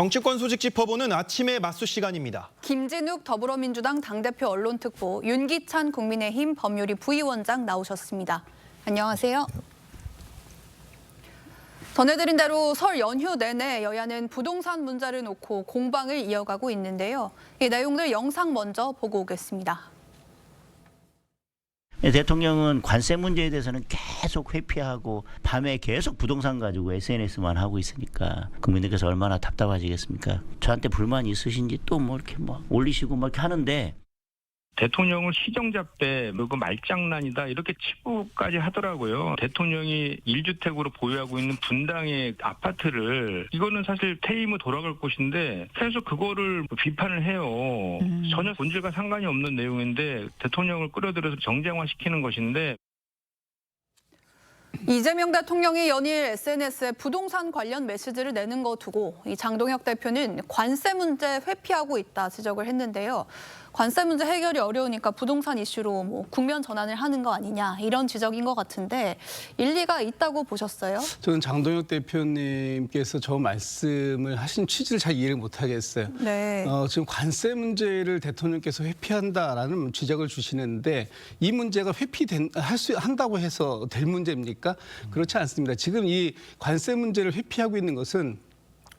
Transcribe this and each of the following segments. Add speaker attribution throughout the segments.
Speaker 1: 정치권 소식 짚어보는 아침의 맞수 시간입니다.
Speaker 2: 김진욱 더불어민주당 당대표 언론특보, 윤기찬 국민의힘 법률위 부위원장 나오셨습니다. 안녕하세요. 전해드린 대로 설 연휴 내내 여야는 부동산 문제를 놓고 공방을 이어가고 있는데요. 이 내용들 영상 먼저 보고 오겠습니다.
Speaker 3: 대통령은 관세 문제에 대해서는 계속 회피하고 밤에 계속 부동산 가지고 SNS만 하고 있으니까 국민들께서 얼마나 답답하시겠습니까? 저한테 불만이 있으신지 또 뭐 이렇게 뭐 올리시고 뭐 이렇게 하는데
Speaker 4: 대통령을 시정잡배, 그 말장난이다 이렇게 치부까지 하더라고요. 대통령이 1주택으로 보유하고 있는 분당의 아파트를 이거는 사실 퇴임 후 돌아갈 곳인데 계속 그거를 비판을 해요. 전혀 본질과 상관이 없는 내용인데 대통령을 끌어들여서 정쟁화시키는 것인데
Speaker 2: 이재명 대통령이 연일 SNS에 부동산 관련 메시지를 내는 거 두고 이 장동혁 대표는 관세 문제 회피하고 있다 지적을 했는데요. 관세 문제 해결이 어려우니까 부동산 이슈로 뭐 국면 전환을 하는 거 아니냐 이런 지적인 것 같은데 일리가 있다고 보셨어요?
Speaker 5: 저는 장동혁 대표님께서 저 말씀을 하신 취지를 잘 이해를 못하겠어요.
Speaker 2: 네.
Speaker 5: 지금 관세 문제를 대통령께서 회피한다라는 지적을 주시는데 이 문제가 한다고 해서 될 문제입니까? 그렇지 않습니다. 지금 이 관세 문제를 회피하고 있는 것은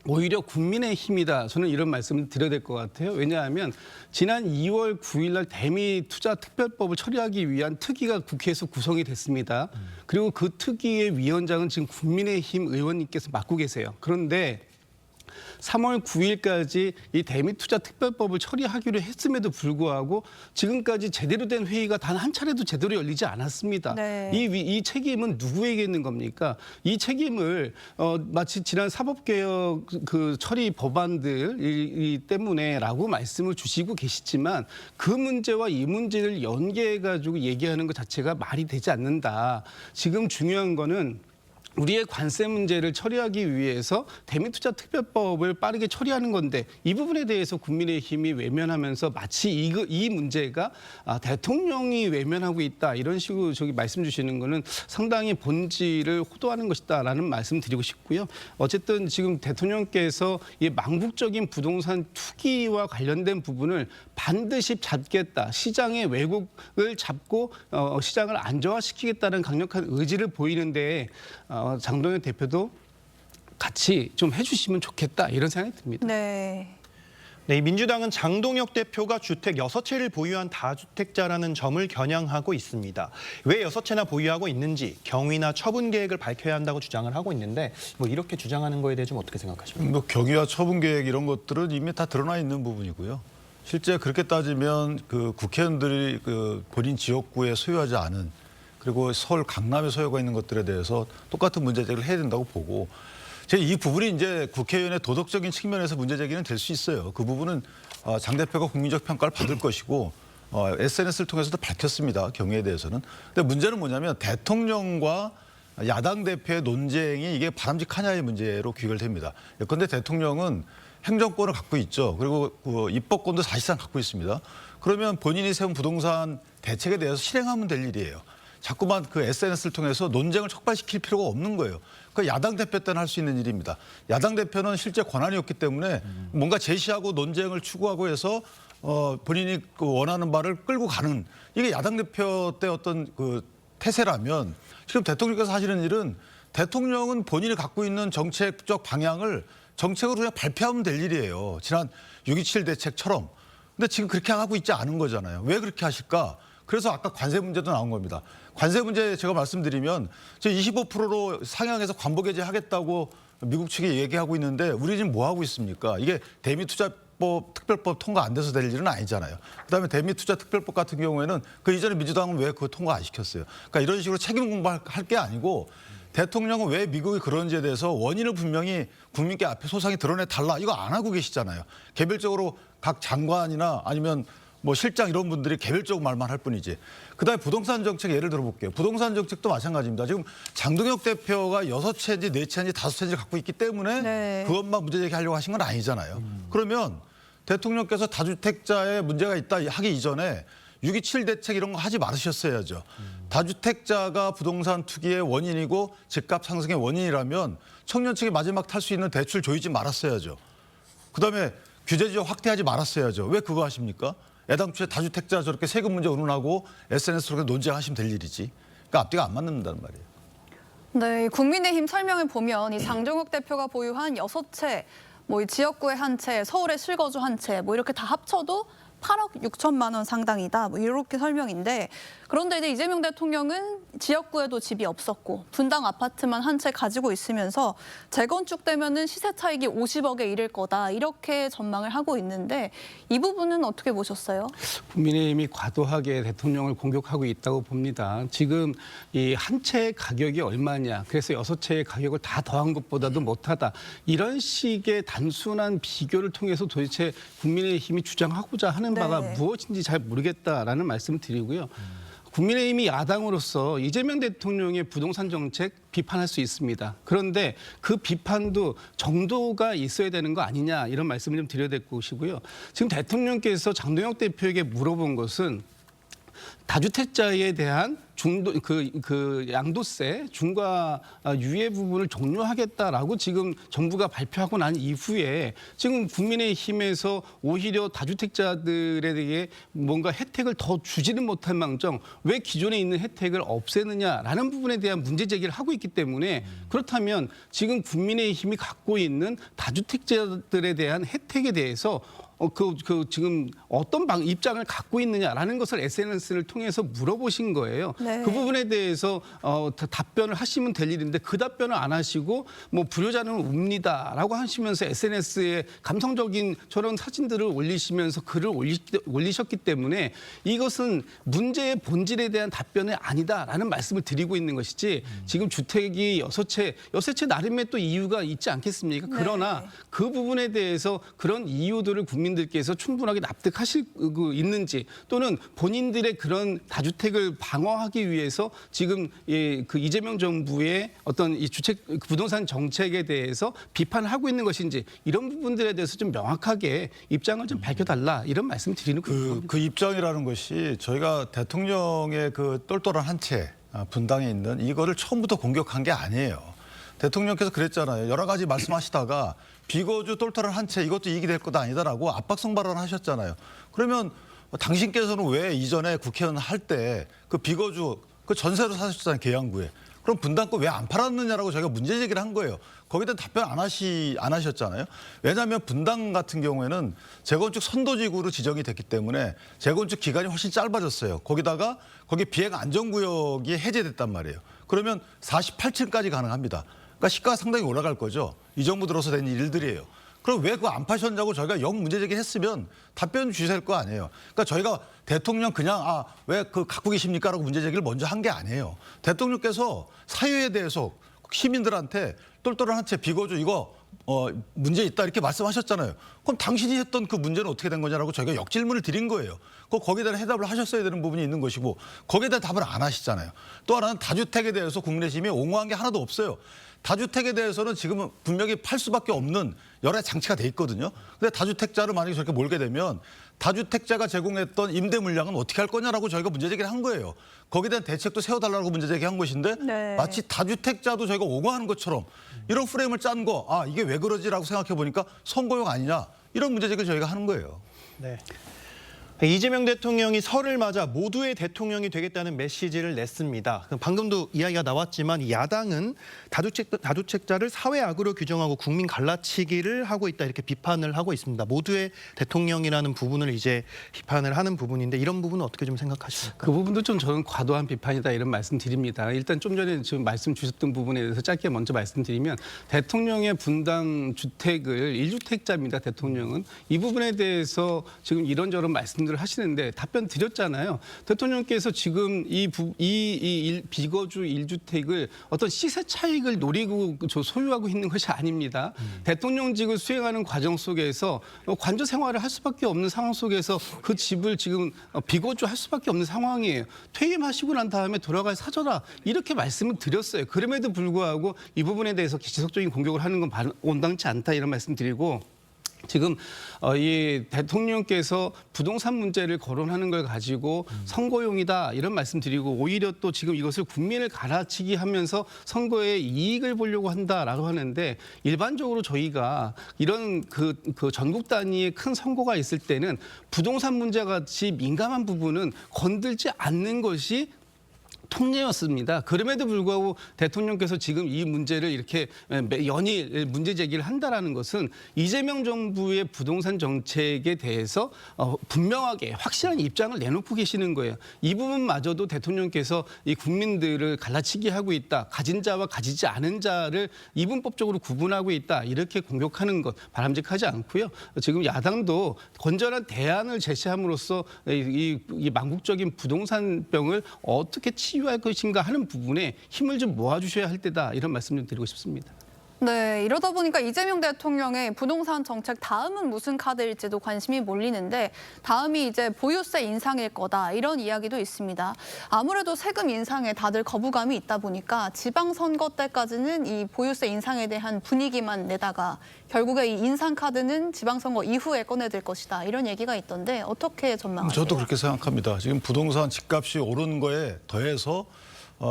Speaker 5: 오히려 국민의힘이다. 저는 이런 말씀을 드려야 될 것 같아요. 왜냐하면 지난 2월 9일 날 대미투자특별법을 처리하기 위한 특위가 국회에서 구성이 됐습니다. 그리고 그 특위의 위원장은 지금 국민의힘 의원님께서 맡고 계세요. 그런데 3월 9일까지 이 대미투자특별법을 처리하기로 했음에도 불구하고 지금까지 제대로 된 회의가 단 한 차례도 제대로 열리지 않았습니다.
Speaker 2: 네.
Speaker 5: 이 책임은 누구에게 있는 겁니까? 이 책임을 마치 지난 사법개혁 그 처리 법안들 때문에라고 말씀을 주시고 계시지만 그 문제와 이 문제를 연계해가지고 얘기하는 것 자체가 말이 되지 않는다. 지금 중요한 거는 우리의 관세 문제를 처리하기 위해서 대미투자특별법을 빠르게 처리하는 건데 이 부분에 대해서 국민의힘이 외면하면서 마치 이 문제가 대통령이 외면하고 있다 이런 식으로 말씀 주시는 거는 상당히 본질을 호도하는 것이다라는 말씀 드리고 싶고요. 어쨌든 지금 대통령께서 이 망국적인 부동산 투기와 관련된 부분을 반드시 잡겠다. 시장의 왜곡을 잡고 시장을 안정화시키겠다는 강력한 의지를 보이는데 장동혁 대표도 같이 좀 해주시면 좋겠다 이런 생각이 듭니다.
Speaker 2: 네.
Speaker 1: 네, 민주당은 장동혁 대표가 주택 6채를 보유한 다주택자라는 점을 겨냥하고 있습니다. 왜 6채나 보유하고 있는지 경위나 처분 계획을 밝혀야 한다고 주장을 하고 있는데 뭐 이렇게 주장하는 거에 대해 좀 어떻게 생각하십니까?
Speaker 6: 뭐 경위와 처분 계획 이런 것들은 이미 다 드러나 있는 부분이고요. 실제 그렇게 따지면 그 국회의원들이 그 본인 지역구에 소유하지 않은 그리고 서울 강남에 소유가 있는 것들에 대해서 똑같은 문제 제기를 해야 된다고 보고 제가 이 부분이 이제 국회의원의 도덕적인 측면에서 문제 제기는 될 수 있어요. 그 부분은 장 대표가 국민적 평가를 받을 것이고 SNS를 통해서도 밝혔습니다. 경위에 대해서는. 근데 문제는 뭐냐면 대통령과 야당 대표의 논쟁이 이게 바람직하냐의 문제로 귀결됩니다. 그런데 대통령은 행정권을 갖고 있죠. 그리고 그 입법권도 사실상 갖고 있습니다. 그러면 본인이 세운 부동산 대책에 대해서 실행하면 될 일이에요. 자꾸만 그 SNS를 통해서 논쟁을 촉발시킬 필요가 없는 거예요. 그 야당 대표 때는 할 수 있는 일입니다. 야당 대표는 실제 권한이 없기 때문에 뭔가 제시하고 논쟁을 추구하고 해서 본인이 그 원하는 바를 끌고 가는 이게 야당 대표 때 어떤 그 태세라면 지금 대통령께서 하시는 일은 대통령은 본인이 갖고 있는 정책적 방향을 정책으로 그냥 발표하면 될 일이에요. 지난 6.27 대책처럼. 근데 지금 그렇게 하고 있지 않은 거잖아요. 왜 그렇게 하실까? 그래서 아까 관세 문제도 나온 겁니다. 관세 문제 제가 말씀드리면 25%로 상향해서 관보 개제하겠다고 미국 측이 얘기하고 있는데 우리 지금 뭐 하고 있습니까? 이게 대미투자법 특별법 통과 안 돼서 될 일은 아니잖아요. 그다음에 대미투자특별법 같은 경우에는 그 이전에 민주당은 왜 그거 통과 안 시켰어요? 그러니까 이런 식으로 책임 공부할 게 아니고 대통령은 왜 미국이 그런지에 대해서 원인을 분명히 국민께 앞에 소상히 드러내달라. 이거 안 하고 계시잖아요. 개별적으로 각 장관이나 아니면 뭐 실장 이런 분들이 개별적으로 말만 할 뿐이지. 그다음에 부동산 정책 예를 들어볼게요. 부동산 정책도 마찬가지입니다. 지금 장동혁 대표가 6채인지 4채인지 5채인지 갖고 있기 때문에
Speaker 2: 네.
Speaker 6: 그것만 문제 제기하려고 하신 건 아니잖아요. 그러면 대통령께서 다주택자에 문제가 있다 하기 이전에 6.27 대책 이런 거 하지 말으셨어야죠. 다주택자가 부동산 투기의 원인이고 집값 상승의 원인이라면 청년 층이 마지막 탈 수 있는 대출 조이지 말았어야죠. 그다음에 규제 지역 확대하지 말았어야죠. 왜 그거 하십니까? 애당초에 다주택자 저렇게 세금 문제 의논하고 SNS로 논쟁하시면 될 일이지. 그러니까 앞뒤가 안 맞는다는 말이에요.
Speaker 2: 네, 국민의힘 설명을 보면 이 장동혁 대표가 보유한 6채, 이 지역구의 한 채, 서울의 실거주 한 채, 이렇게 다 합쳐도 8억 6천만 원 상당이다. 이렇게 설명인데, 그런데 이제 이재명 대통령은 지역구에도 집이 없었고 분당 아파트만 한 채 가지고 있으면서 재건축되면은 시세 차익이 50억에 이를 거다. 이렇게 전망을 하고 있는데 이 부분은 어떻게 보셨어요?
Speaker 5: 국민의힘이 과도하게 대통령을 공격하고 있다고 봅니다. 지금 이 한 채의 가격이 얼마냐. 그래서 6채의 가격을 다 더한 것보다도 못하다. 이런 식의 단순한 비교를 통해서 도대체 국민의힘이 주장하고자 하는 바가
Speaker 2: 네.
Speaker 5: 무엇인지 잘 모르겠다라는 말씀을 드리고요. 국민의힘이 야당으로서 이재명 대통령의 부동산 정책 비판할 수 있습니다. 그런데 그 비판도 정도가 있어야 되는 거 아니냐 이런 말씀을 좀 드려야 될 것이고요. 지금 대통령께서 장동혁 대표에게 물어본 것은 다주택자에 대한 양도세 중과 유예 부분을 종료하겠다라고 지금 정부가 발표하고 난 이후에 지금 국민의힘에서 오히려 다주택자들에게 뭔가 혜택을 더 주지는 못할 망정 왜 기존에 있는 혜택을 없애느냐라는 부분에 대한 문제 제기를 하고 있기 때문에 그렇다면 지금 국민의힘이 갖고 있는 다주택자들에 대한 혜택에 대해서 지금 어떤 입장을 갖고 있느냐라는 것을 SNS를 통해서 물어보신 거예요.
Speaker 2: 네.
Speaker 5: 그 부분에 대해서 답변을 하시면 될 일인데 그 답변을 안 하시고 불효자는 웁니다라고 하시면서 SNS에 감성적인 저런 사진들을 올리시면서 글을 올리셨기 때문에 이것은 문제의 본질에 대한 답변이 아니다라는 말씀을 드리고 있는 것이지 지금 주택이 6채 나름의 또 이유가 있지 않겠습니까?
Speaker 2: 네.
Speaker 5: 그러나 그 부분에 대해서 그런 이유들을 국민들께서 충분하게 납득하실 있는지 또는 본인들의 그런 다주택을 방어하기 위해서 지금 그 이재명 정부의 어떤 이 부동산 정책에 대해서 비판을 하고 있는 것인지 이런 부분들에 대해서 좀 명확하게 입장을 좀 밝혀달라 이런 말씀 드리는 겁니다.
Speaker 6: 그 입장이라는 것이 저희가 대통령의 그 똘똘한 한 채 분당에 있는 이거를 처음부터 공격한 게 아니에요. 대통령께서 그랬잖아요. 여러 가지 말씀하시다가 비거주 똘똘한 한 채 이것도 이익이 될 것 아니다라고 압박성 발언하셨잖아요. 그러면 당신께서는 왜 이전에 국회의원 할 때 그 비거주 그 전세로 사셨잖아요. 계양구에. 그럼 분당권 왜 안 팔았느냐라고 저희가 문제 제기를 한 거예요. 거기에 대한 답변 안 하셨잖아요. 왜냐하면 분당 같은 경우에는 재건축 선도지구로 지정이 됐기 때문에 재건축 기간이 훨씬 짧아졌어요. 거기다가 거기 비행 안전구역이 해제됐단 말이에요. 그러면 48층까지 가능합니다. 그러니까 시가가 상당히 올라갈 거죠. 이 정부 들어서 된 일들이에요. 그럼 왜 그거 안 파셨냐고 저희가 문제 제기했으면 답변 주셔야 할 거 아니에요. 그러니까 저희가 대통령 그냥 왜 그 갖고 계십니까? 라고 문제 제기를 먼저 한 게 아니에요. 대통령께서 사유에 대해서 시민들한테 똘똘한 한 채 비거주 이거 문제 있다 이렇게 말씀하셨잖아요. 그럼 당신이 했던 그 문제는 어떻게 된 거냐라고 저희가 역질문을 드린 거예요. 거기에 대한 해답을 하셨어야 되는 부분이 있는 것이고 거기에 대한 답을 안 하시잖아요. 또 하나는 다주택에 대해서 국민의힘이 옹호한 게 하나도 없어요. 다주택에 대해서는 지금은 분명히 팔 수밖에 없는 여러 가지 장치가 돼 있거든요. 근데 다주택자를 만약에 저렇게 몰게 되면 다주택자가 제공했던 임대 물량은 어떻게 할 거냐라고 저희가 문제 제기를 한 거예요. 거기에 대한 대책도 세워달라고 문제 제기한 것인데
Speaker 2: 네.
Speaker 6: 마치 다주택자도 저희가 옹호하는 것처럼 이런 프레임을 짠 거 이게 왜 그러지라고 생각해 보니까 선거용 아니냐 이런 문제 제기를 저희가 하는 거예요.
Speaker 1: 네. 이재명 대통령이 설을 맞아 모두의 대통령이 되겠다는 메시지를 냈습니다. 방금도 이야기가 나왔지만 야당은 다주택자를 사회악으로 규정하고 국민 갈라치기를 하고 있다 이렇게 비판을 하고 있습니다. 모두의 대통령이라는 부분을 이제 비판을 하는 부분인데 이런 부분은 어떻게 좀 생각하십니까?
Speaker 5: 그 부분도 좀 저는 과도한 비판이다 이런 말씀 드립니다. 일단 좀 전에 지금 말씀 주셨던 부분에 대해서 짧게 먼저 말씀드리면 대통령의 분당 주택을 1주택자입니다. 대통령은. 이 부분에 대해서 지금 이런저런 말씀들을 하시는데 답변 드렸잖아요. 대통령께서 지금 이 비거주 1주택을 어떤 시세 차익을 노리고 소유하고 있는 것이 아닙니다. 대통령직을 수행하는 과정 속에서 관저 생활을 할 수밖에 없는 상황 속에서 그 집을 지금 비거주할 수밖에 없는 상황이에요. 퇴임하시고 난 다음에 돌아갈 사줘라 이렇게 말씀을 드렸어요. 그럼에도 불구하고 이 부분에 대해서 지속적인 공격을 하는 건 온당치 않다 이런 말씀 드리고 지금 이 대통령께서 부동산 문제를 거론하는 걸 가지고 선거용이다 이런 말씀드리고 오히려 또 지금 이것을 국민을 갈아치기 하면서 선거에 이익을 보려고 한다라고 하는데 일반적으로 저희가 이런 그 전국 단위의 큰 선거가 있을 때는 부동산 문제 같이 민감한 부분은 건들지 않는 것이 통례였습니다. 그럼에도 불구하고 대통령께서 지금 이 문제를 이렇게 연일 문제 제기를 한다라는 것은 이재명 정부의 부동산 정책에 대해서 분명하게 확실한 입장을 내놓고 계시는 거예요. 이 부분마저도 대통령께서 이 국민들을 갈라치기 하고 있다. 가진 자와 가지지 않은 자를 이분법적으로 구분하고 있다. 이렇게 공격하는 것 바람직하지 않고요. 지금 야당도 건전한 대안을 제시함으로써 이 망국적인 부동산병을 어떻게 치유할 것인가 하는 부분에 힘을 좀 모아주셔야 할 때다 이런 말씀 좀 드리고 싶습니다.
Speaker 2: 네, 이러다 보니까 이재명 대통령의 부동산 정책 다음은 무슨 카드일지도 관심이 몰리는데 다음이 이제 보유세 인상일 거다 이런 이야기도 있습니다. 아무래도 세금 인상에 다들 거부감이 있다 보니까 지방선거 때까지는 이 보유세 인상에 대한 분위기만 내다가 결국에 이 인상 카드는 지방선거 이후에 꺼내들 것이다 이런 얘기가 있던데 어떻게 전망하세요?
Speaker 6: 저도 그렇게 생각합니다. 지금 부동산 집값이 오른 거에 더해서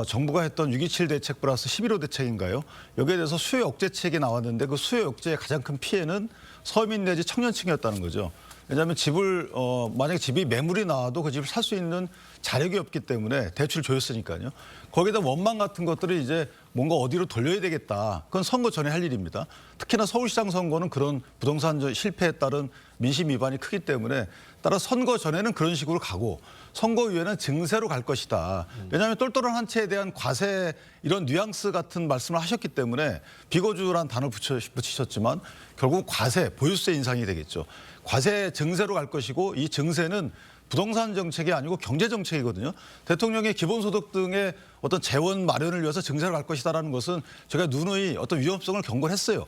Speaker 6: 정부가 했던 6.27 대책 플러스 11.5 대책인가요? 여기에 대해서 수요 억제책이 나왔는데 그 수요 억제의 가장 큰 피해는 서민 내지 청년층이었다는 거죠. 왜냐하면 집을 만약에 집이 매물이 나와도 그 집을 살 수 있는 자력이 없기 때문에 대출 조였으니까요. 거기다 원망 같은 것들을 이제 뭔가 어디로 돌려야 되겠다. 그건 선거 전에 할 일입니다. 특히나 서울시장 선거는 그런 부동산 실패에 따른 민심 위반이 크기 때문에 따라 선거 전에는 그런 식으로 가고 선거 이후에는 증세로 갈 것이다. 왜냐하면 똘똘한 한 채에 대한 과세 이런 뉘앙스 같은 말씀을 하셨기 때문에 비거주란 단어 붙이셨지만 결국 과세, 보유세 인상이 되겠죠. 과세 증세로 갈 것이고 이 증세는 부동산 정책이 아니고 경제 정책이거든요. 대통령의 기본소득 등의 어떤 재원 마련을 위해서 증세로 갈 것이다라는 것은 제가 누누이 어떤 위험성을 경고를 했어요.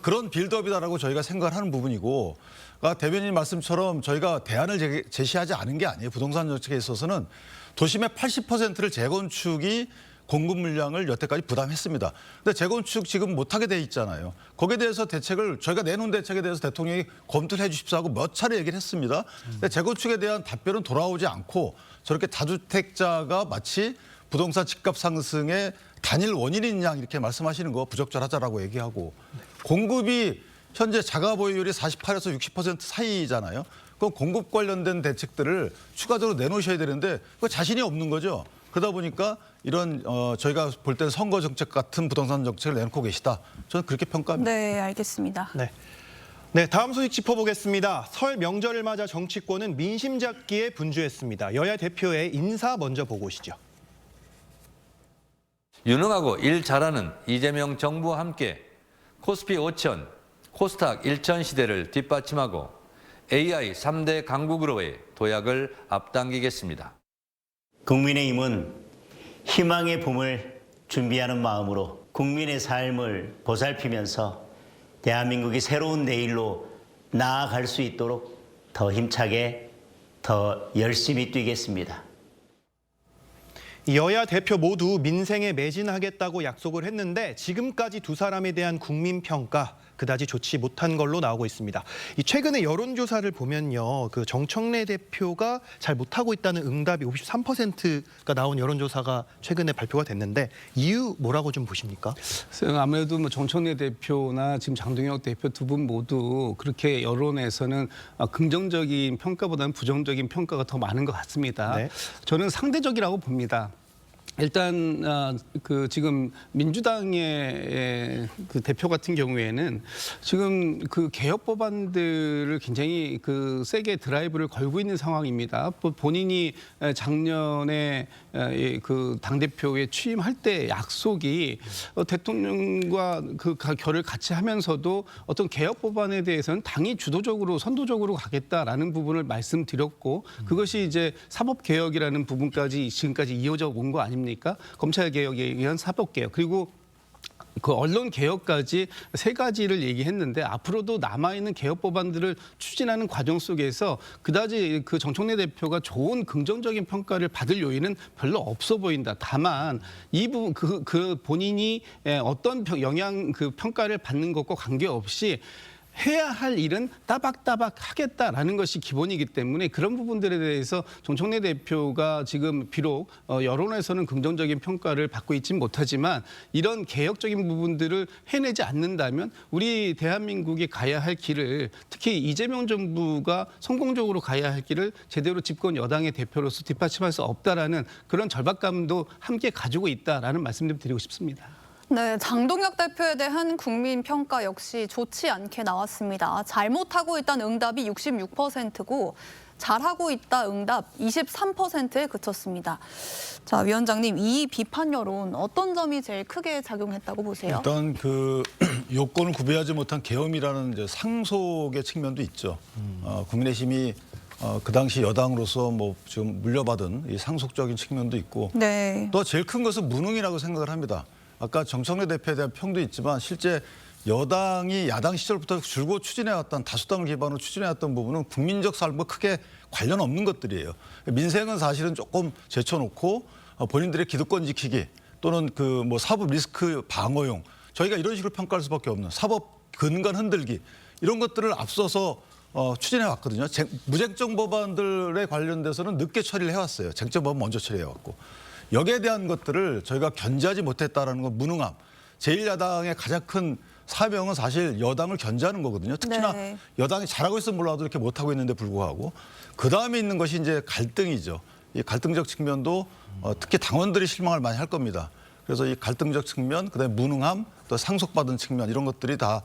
Speaker 6: 그런 빌드업이다라고 저희가 생각을 하는 부분이고 대변인 말씀처럼 저희가 대안을 제시하지 않은 게 아니에요. 부동산 정책에 있어서는 도심의 80%를 재건축이 공급 물량을 여태까지 부담했습니다. 근데 재건축 지금 못하게 돼 있잖아요. 거기에 대해서 대책을 저희가 내놓은 대책에 대해서 대통령이 검토를 해 주십시오 하고 몇 차례 얘기를 했습니다. 근데 재건축에 대한 답변은 돌아오지 않고 저렇게 다주택자가 마치 부동산 집값 상승의 단일 원인인 양 이렇게 말씀하시는 거 부적절하다라고 얘기하고 공급이 현재 자가 보유율이 48에서 60% 사이잖아요. 그럼 공급 관련된 대책들을 추가적으로 내놓으셔야 되는데 그 자신이 없는 거죠. 그러다 보니까 이런 저희가 볼 때는 선거 정책 같은 부동산 정책을 내놓고 계시다. 저는 그렇게 평가합니다.
Speaker 2: 네, 알겠습니다.
Speaker 1: 네, 다음 소식 짚어보겠습니다. 설 명절을 맞아 정치권은 민심 잡기에 분주했습니다. 여야 대표의 인사 먼저 보고 오시죠.
Speaker 7: 유능하고 일 잘하는 이재명 정부와 함께 코스피 5천, 코스닥 1천 시대를 뒷받침하고 AI 3대 강국으로의 도약을 앞당기겠습니다.
Speaker 3: 국민의힘은 희망의 봄을 준비하는 마음으로 국민의 삶을 보살피면서 대한민국이 새로운 내일로 나아갈 수 있도록 더 힘차게 더 열심히 뛰겠습니다.
Speaker 1: 여야 대표 모두 민생에 매진하겠다고 약속을 했는데 지금까지 두 사람에 대한 국민 평가 그다지 좋지 못한 걸로 나오고 있습니다. 최근에 여론조사를 보면요, 그 정청래 대표가 잘 못하고 있다는 응답이 53%가 나온 여론조사가 최근에 발표가 됐는데 이유 뭐라고 좀 보십니까?
Speaker 5: 아무래도 뭐 정청래 대표나 지금 장동혁 대표 두 분 모두 그렇게 여론에서는 긍정적인 평가보다는 부정적인 평가가 더 많은 것 같습니다.
Speaker 1: 네.
Speaker 5: 저는 상대적이라고 봅니다. 일단 그 지금 민주당의 그 대표 같은 경우에는 지금 그 개혁 법안들을 굉장히 그 세게 드라이브를 걸고 있는 상황입니다. 본인이 작년에 그 당 대표에 취임할 때 약속이 대통령과 그 결을 같이 하면서도 어떤 개혁 법안에 대해서는 당이 주도적으로 선도적으로 가겠다라는 부분을 말씀드렸고 그것이 이제 사법 개혁이라는 부분까지 지금까지 이어져 온 거 아닙니까? 검찰 개혁에 의한 사법 개혁 그리고 그 언론 개혁까지 세 가지를 얘기했는데 앞으로도 남아있는 개혁 법안들을 추진하는 과정 속에서 그다지 그 정청래 대표가 좋은 긍정적인 평가를 받을 요인은 별로 없어 보인다. 다만 이 부분 그 본인이 어떤 평가를 받는 것과 관계없이 해야 할 일은 따박따박 하겠다라는 것이 기본이기 때문에 그런 부분들에 대해서 정청래 대표가 지금 비록 여론에서는 긍정적인 평가를 받고 있지는 못하지만 이런 개혁적인 부분들을 해내지 않는다면 우리 대한민국이 가야 할 길을 특히 이재명 정부가 성공적으로 가야 할 길을 제대로 집권 여당의 대표로서 뒷받침할 수 없다라는 그런 절박감도 함께 가지고 있다라는 말씀 좀 드리고 싶습니다.
Speaker 2: 네, 장동혁 대표에 대한 국민 평가 역시 좋지 않게 나왔습니다. 잘못하고 있다는 응답이 66%고 잘하고 있다 응답 23%에 그쳤습니다. 자, 위원장님, 이 비판 여론 어떤 점이 제일 크게 작용했다고 보세요?
Speaker 6: 일단 그 요건을 구비하지 못한 계엄이라는 이제 상속의 측면도 있죠. 국민의힘이 그 당시 여당으로서 뭐 지금 물려받은 이 상속적인 측면도 있고
Speaker 2: 네.
Speaker 6: 또 제일 큰 것은 무능이라고 생각을 합니다. 아까 정청래 대표에 대한 평도 있지만 실제 여당이 야당 시절부터 줄곧 추진해왔던 다수당을 기반으로 추진해왔던 부분은 국민적 삶과 크게 관련 없는 것들이에요. 민생은 사실은 조금 제쳐놓고 본인들의 기득권 지키기 또는 그 뭐 사법 리스크 방어용 저희가 이런 식으로 평가할 수밖에 없는 사법 근간 흔들기 이런 것들을 앞서서 추진해왔거든요. 무쟁점 법안들에 관련돼서는 늦게 처리를 해왔어요. 쟁점 법안 먼저 처리해왔고. 여기에 대한 것들을 저희가 견제하지 못했다라는 건 무능함. 제1야당의 가장 큰 사명은 사실 여당을 견제하는 거거든요. 특히나
Speaker 2: 네.
Speaker 6: 여당이 잘하고 있으면 몰라도 이렇게 못하고 있는데 불구하고 그다음에 있는 것이 이제 갈등이죠. 이 갈등적 측면도 특히 당원들이 실망을 많이 할 겁니다. 그래서 이 갈등적 측면, 그다음에 무능함, 또 상속받은 측면 이런 것들이 다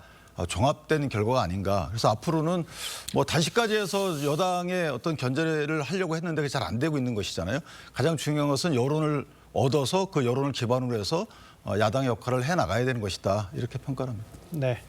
Speaker 6: 종합된 결과가 아닌가. 그래서 앞으로는 뭐 단식까지 해서 여당의 어떤 견제를 하려고 했는데 그게 잘 안 되고 있는 것이잖아요. 가장 중요한 것은 여론을 얻어서 그 여론을 기반으로 해서 야당의 역할을 해나가야 되는 것이다. 이렇게 평가를 합니다.
Speaker 1: 네.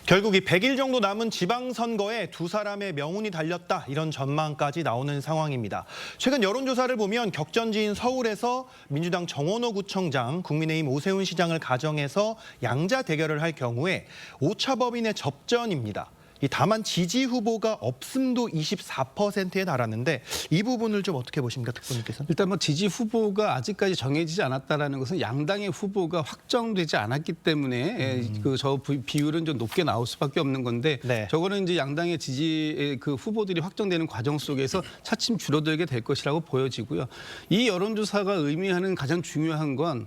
Speaker 1: 결국 이 100일 정도 남은 지방선거에 두 사람의 명운이 달렸다 이런 전망까지 나오는 상황입니다. 최근 여론조사를 보면 격전지인 서울에서 민주당 정원호 구청장, 국민의힘 오세훈 시장을 가정해서 양자 대결을 할 경우에 오차범인의 접전입니다. 다만 지지 후보가 없음도 24%에 달하는데 이 부분을 좀 어떻게 보십니까, 특보님께서는?
Speaker 5: 일단 뭐 지지 후보가 아직까지 정해지지 않았다라는 것은 양당의 후보가 확정되지 않았기 때문에 저 비율은 좀 높게 나올 수밖에 없는 건데
Speaker 1: 네.
Speaker 5: 저거는 이제 양당의 지지 그 후보들이 확정되는 과정 속에서 차츰 줄어들게 될 것이라고 보여지고요. 이 여론조사가 의미하는 가장 중요한 건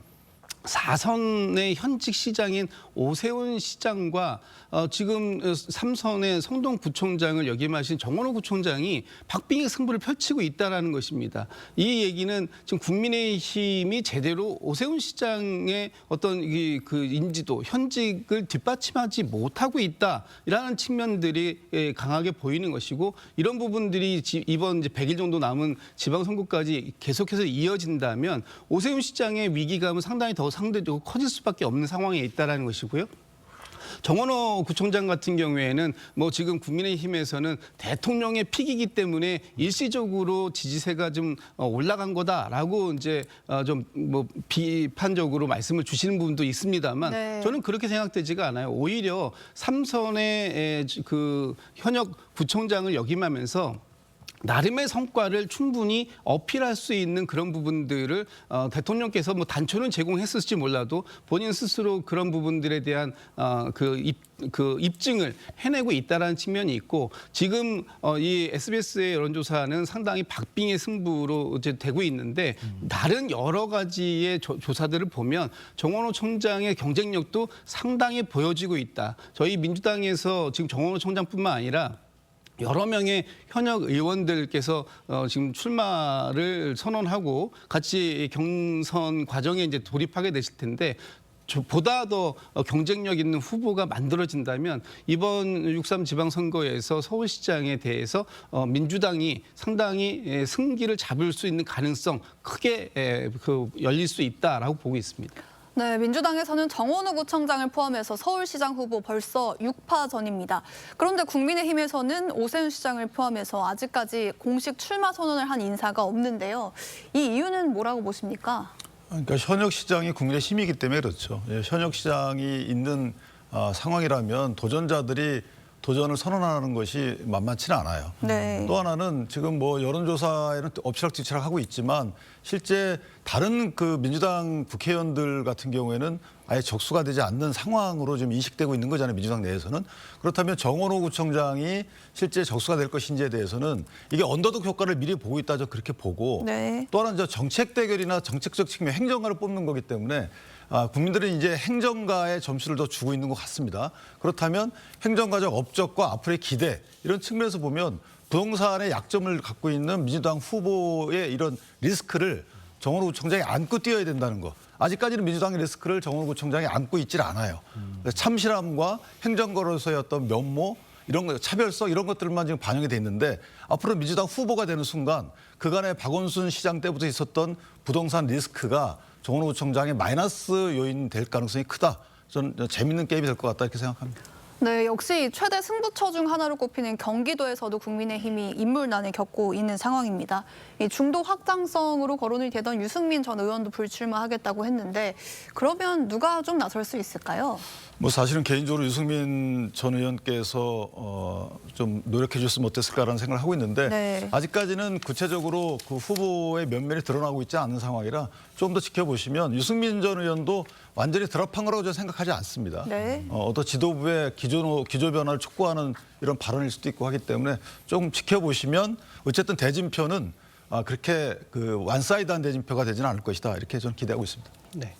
Speaker 5: 4선의 현직 시장인 오세훈 시장과 지금 3선의 성동구청장을 역임하신 정원호 구청장이 박빙의 승부를 펼치고 있다는 것입니다. 이 얘기는 지금 국민의힘이 제대로 오세훈 시장의 어떤 그 인지도, 현직을 뒷받침하지 못하고 있다라는 측면들이 강하게 보이는 것이고 이런 부분들이 이번 이제 100일 정도 남은 지방선거까지 계속해서 이어진다면 오세훈 시장의 위기감은 상당히 더 상대적으로 커질 수밖에 없는 상황에 있다는 것이고요. 정원호 구청장 같은 경우에는 뭐 지금 국민의힘에서는 대통령의 픽이기 때문에 일시적으로 지지세가 좀 올라간 거다라고 이제 좀 뭐 비판적으로 말씀을 주시는 부분도 있습니다만
Speaker 2: 네.
Speaker 5: 저는 그렇게 생각되지가 않아요. 오히려 3선의 그 현역 구청장을 역임하면서 나름의 성과를 충분히 어필할 수 있는 그런 부분들을 대통령께서 뭐 단초는 제공했을지 몰라도 본인 스스로 그런 부분들에 대한 그 입증을 해내고 있다는 측면이 있고 지금 이 SBS의 여론조사는 상당히 박빙의 승부로 이제 되고 있는데 다른 여러 가지의 조사들을 보면 정원호 총장의 경쟁력도 상당히 보여지고 있다. 저희 민주당에서 지금 정원호 총장뿐만 아니라 여러 명의 현역 의원들께서 지금 출마를 선언하고 같이 경선 과정에 이제 돌입하게 되실 텐데 보다 더 경쟁력 있는 후보가 만들어진다면 이번 6.3 지방선거에서 서울시장에 대해서 민주당이 상당히 승기를 잡을 수 있는 가능성 크게 열릴 수 있다라고 보고 있습니다.
Speaker 2: 네, 민주당에서는 정원호 구청장을 포함해서 서울시장 후보 벌써 6파전입니다. 그런데 국민의힘에서는 오세훈 시장을 포함해서 아직까지 공식 출마 선언을 한 인사가 없는데요. 이 이유는 뭐라고 보십니까?
Speaker 6: 그러니까 현역 시장이 국민의 힘이기 때문에 그렇죠. 현역 시장이 있는 상황이라면 도전자들이 도전을 선언하는 것이 만만치는 않아요.
Speaker 2: 네.
Speaker 6: 또 하나는 지금 뭐 여론조사에는 엎치락뒤치락 하고 있지만 실제 다른 그 민주당 국회의원들 같은 경우에는 아예 적수가 되지 않는 상황으로 지금 인식되고 있는 거잖아요. 민주당 내에서는. 그렇다면 정원호 구청장이 실제 적수가 될 것인지에 대해서는 이게 언더독 효과를 미리 보고 있다. 저 그렇게 보고
Speaker 2: 네.
Speaker 6: 또 하나는 정책 대결이나 정책적 측면 행정가를 뽑는 거기 때문에 국민들은 이제 행정가의 점수를 더 주고 있는 것 같습니다. 그렇다면 행정가적 업적과 앞으로의 기대 이런 측면에서 보면 부동산의 약점을 갖고 있는 민주당 후보의 이런 리스크를 정원호 구청장이 안고 뛰어야 된다는 거. 아직까지는 민주당의 리스크를 정원호 구청장이 안고 있질 않아요. 참실함과 행정가로서의 어떤 면모 이런 거 차별성 이런 것들만 지금 반영이 돼 있는데 앞으로 민주당 후보가 되는 순간 그간의 박원순 시장 때부터 있었던 부동산 리스크가 정원호 구청장의 마이너스 요인 될 가능성이 크다. 저는 재밌는 게임이 될 것 같다 이렇게 생각합니다.
Speaker 2: 네, 역시 최대 승부처 중 하나로 꼽히는 경기도에서도 국민의힘이 인물난을 겪고 있는 상황입니다. 이 중도 확장성으로 거론이 되던 유승민 전 의원도 불출마하겠다고 했는데 그러면 누가 좀 나설 수 있을까요?
Speaker 6: 뭐 사실은 개인적으로 유승민 전 의원께서 좀 노력해 줬으면 어땠을까라는 생각을 하고 있는데
Speaker 2: 네.
Speaker 6: 아직까지는 구체적으로 그 후보의 면면이 드러나고 있지 않은 상황이라 좀 더 지켜보시면 유승민 전 의원도 완전히 드랍한 거라고 저는 생각하지 않습니다.
Speaker 2: 네.
Speaker 6: 어떤 지도부의 기조 변화를 촉구하는 이런 발언일 수도 있고 하기 때문에 조금 지켜보시면 어쨌든 대진표는 그렇게 그 완사이드한 대진표가 되지는 않을 것이다 이렇게 저는 기대하고 있습니다.
Speaker 1: 네.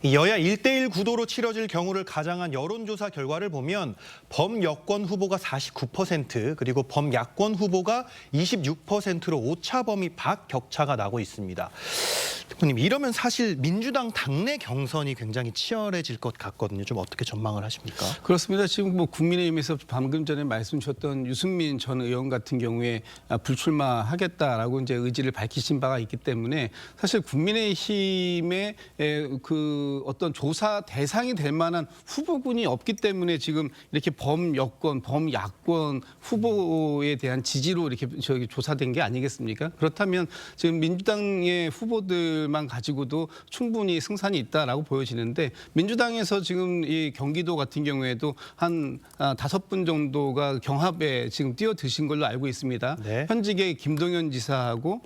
Speaker 1: 이 여야 1대1 구도로 치러질 경우를 가정한 여론조사 결과를 보면 범여권 후보가 49% 그리고 범야권 후보가 26%로 오차범위 밖 격차가 나고 있습니다. 대표님, 이러면 사실 민주당 당내 경선이 굉장히 치열해질 것 같거든요. 좀 어떻게 전망을 하십니까?
Speaker 5: 그렇습니다. 지금 뭐 국민의힘에서 방금 전에 말씀 주셨던 유승민 전 의원 같은 경우에 불출마하겠다라고 이제 의지를 밝히신 바가 있기 때문에 사실 국민의힘의 그 어떤 조사 대상이 될 만한 후보군이 없기 때문에 지금 이렇게 범여권, 범야권 후보에 대한 지지로 이렇게 조사된 게 아니겠습니까? 그렇다면 지금 민주당의 후보들만 가지고도 충분히 승산이 있다라고 보여지는데 민주당에서 지금 이 경기도 같은 경우에도 한 5분 정도가 경합에 지금 뛰어드신 걸로 알고 있습니다.
Speaker 1: 네.
Speaker 5: 현직의 김동연 지사하고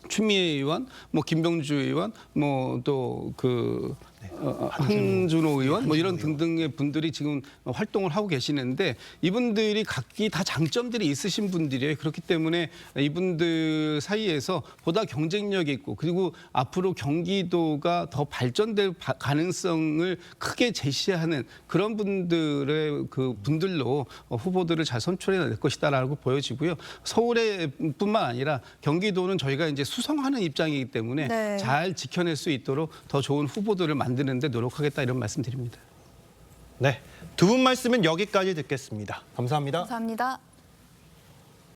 Speaker 5: 추미애 의원, 뭐 김병주 의원, 뭐 또 그 한준호 의원, 뭐 이런 등등의 분들이 지금 활동을 하고 계시는데 이분들이 각기 다 장점들이 있으신 분들이에요. 그렇기 때문에 이분들 사이에서 보다 경쟁력 있고 그리고 앞으로 경기도가 더 발전될 가능성을 크게 제시하는 그런 분들의 그 분들로 후보들을 잘 선출해낼 것이다라고 보여지고요. 서울에뿐만 아니라 경기도는 저희가 이제 수성하는 입장이기 때문에
Speaker 2: 네.
Speaker 5: 잘 지켜낼 수 있도록 더 좋은 후보들을 만드는 데 노력하겠다 이런 말씀드립니다.
Speaker 1: 네, 두 분 말씀은 여기까지 듣겠습니다. 감사합니다.
Speaker 2: 감사합니다.